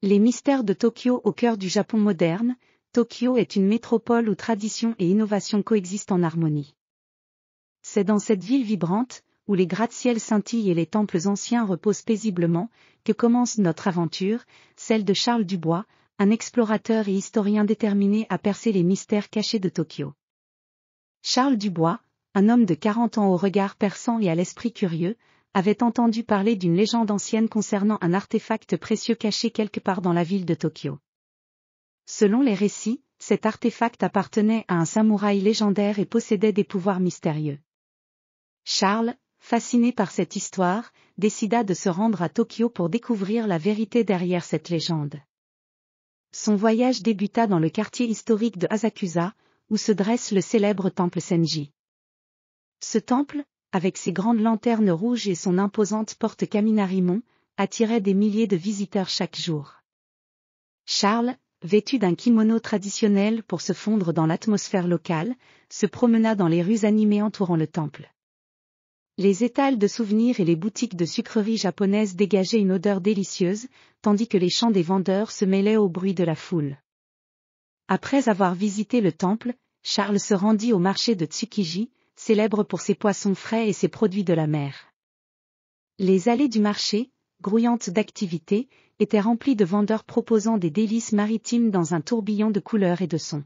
Les mystères de Tokyo au cœur du Japon moderne. Tokyo est une métropole où tradition et innovation coexistent en harmonie. C'est dans cette ville vibrante, où les gratte-ciels scintillent et les temples anciens reposent paisiblement, que commence notre aventure, celle de Charles Dubois, un explorateur et historien déterminé à percer les mystères cachés de Tokyo. Charles Dubois, un homme de 40 ans au regard perçant et à l'esprit curieux, avait entendu parler d'une légende ancienne concernant un artefact précieux caché quelque part dans la ville de Tokyo. Selon les récits, cet artefact appartenait à un samouraï légendaire et possédait des pouvoirs mystérieux. Charles, fasciné par cette histoire, décida de se rendre à Tokyo pour découvrir la vérité derrière cette légende. Son voyage débuta dans le quartier historique de Asakusa, où se dresse le célèbre temple Senji. Ce temple, avec ses grandes lanternes rouges et son imposante porte Kaminarimon, attirait des milliers de visiteurs chaque jour. Charles, vêtu d'un kimono traditionnel pour se fondre dans l'atmosphère locale, se promena dans les rues animées entourant le temple. Les étals de souvenirs et les boutiques de sucreries japonaises dégageaient une odeur délicieuse, tandis que les chants des vendeurs se mêlaient au bruit de la foule. Après avoir visité le temple, Charles se rendit au marché de Tsukiji, célèbre pour ses poissons frais et ses produits de la mer. Les allées du marché, grouillantes d'activité, étaient remplies de vendeurs proposant des délices maritimes dans un tourbillon de couleurs et de sons.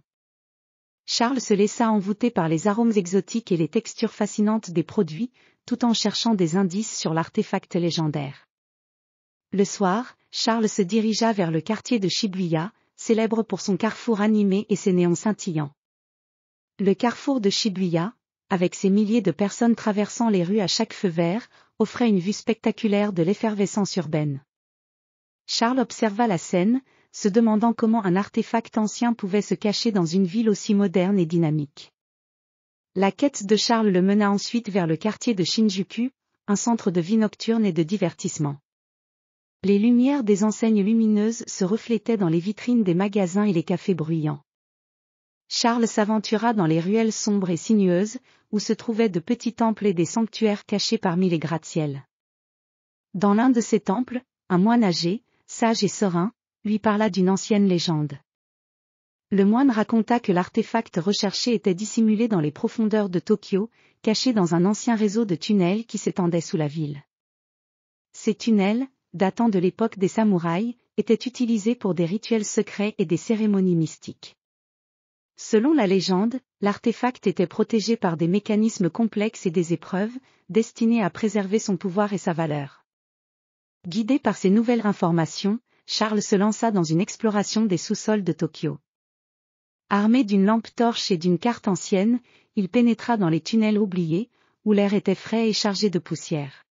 Charles se laissa envoûter par les arômes exotiques et les textures fascinantes des produits, tout en cherchant des indices sur l'artefact légendaire. Le soir, Charles se dirigea vers le quartier de Shibuya, célèbre pour son carrefour animé et ses néons scintillants. Le carrefour de Shibuya, avec ses milliers de personnes traversant les rues à chaque feu vert, offrait une vue spectaculaire de l'effervescence urbaine. Charles observa la scène, se demandant comment un artefact ancien pouvait se cacher dans une ville aussi moderne et dynamique. La quête de Charles le mena ensuite vers le quartier de Shinjuku, un centre de vie nocturne et de divertissement. Les lumières des enseignes lumineuses se reflétaient dans les vitrines des magasins et les cafés bruyants. Charles s'aventura dans les ruelles sombres et sinueuses, où se trouvaient de petits temples et des sanctuaires cachés parmi les gratte-ciels. Dans l'un de ces temples, un moine âgé, sage et serein, lui parla d'une ancienne légende. Le moine raconta que l'artefact recherché était dissimulé dans les profondeurs de Tokyo, caché dans un ancien réseau de tunnels qui s'étendait sous la ville. Ces tunnels, datant de l'époque des samouraïs, étaient utilisés pour des rituels secrets et des cérémonies mystiques. Selon la légende, l'artefact était protégé par des mécanismes complexes et des épreuves, destinées à préserver son pouvoir et sa valeur. Guidé par ces nouvelles informations, Charles se lança dans une exploration des sous-sols de Tokyo. Armé d'une lampe torche et d'une carte ancienne, il pénétra dans les tunnels oubliés, où l'air était frais et chargé de poussière.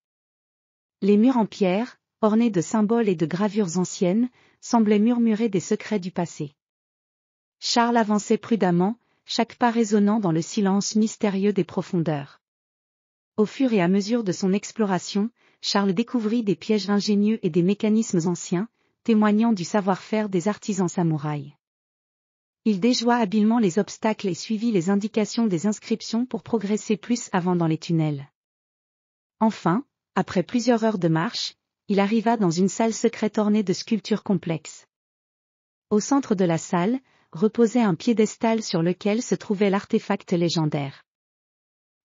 Les murs en pierre, ornés de symboles et de gravures anciennes, semblaient murmurer des secrets du passé. Charles avançait prudemment, chaque pas résonnant dans le silence mystérieux des profondeurs. Au fur et à mesure de son exploration, Charles découvrit des pièges ingénieux et des mécanismes anciens, témoignant du savoir-faire des artisans samouraïs. Il déjoua habilement les obstacles et suivit les indications des inscriptions pour progresser plus avant dans les tunnels. Enfin, après plusieurs heures de marche, il arriva dans une salle secrète ornée de sculptures complexes. Au centre de la salle, reposait un piédestal sur lequel se trouvait l'artefact légendaire.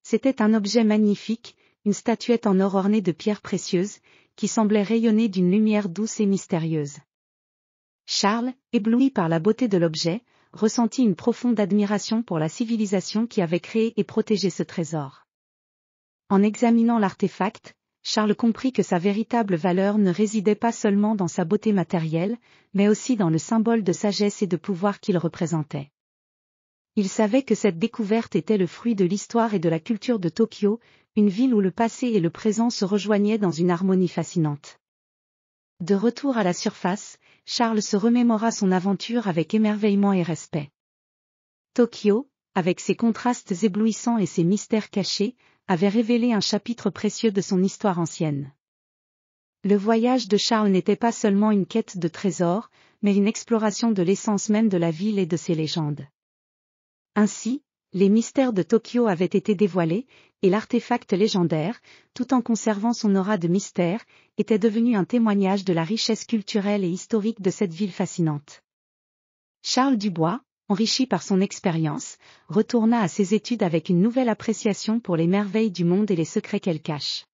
C'était un objet magnifique, une statuette en or ornée de pierres précieuses, qui semblait rayonner d'une lumière douce et mystérieuse. Charles, ébloui par la beauté de l'objet, ressentit une profonde admiration pour la civilisation qui avait créé et protégé ce trésor. En examinant l'artefact, Charles comprit que sa véritable valeur ne résidait pas seulement dans sa beauté matérielle, mais aussi dans le symbole de sagesse et de pouvoir qu'il représentait. Il savait que cette découverte était le fruit de l'histoire et de la culture de Tokyo, une ville où le passé et le présent se rejoignaient dans une harmonie fascinante. De retour à la surface, Charles se remémora son aventure avec émerveillement et respect. Tokyo, avec ses contrastes éblouissants et ses mystères cachés, avait révélé un chapitre précieux de son histoire ancienne. Le voyage de Charles n'était pas seulement une quête de trésors, mais une exploration de l'essence même de la ville et de ses légendes. Ainsi, Les mystères de Tokyo avaient été dévoilés, et l'artefact légendaire, tout en conservant son aura de mystère, était devenu un témoignage de la richesse culturelle et historique de cette ville fascinante. Charles Dubois, enrichi par son expérience, retourna à ses études avec une nouvelle appréciation pour les merveilles du monde et les secrets qu'elles cachent.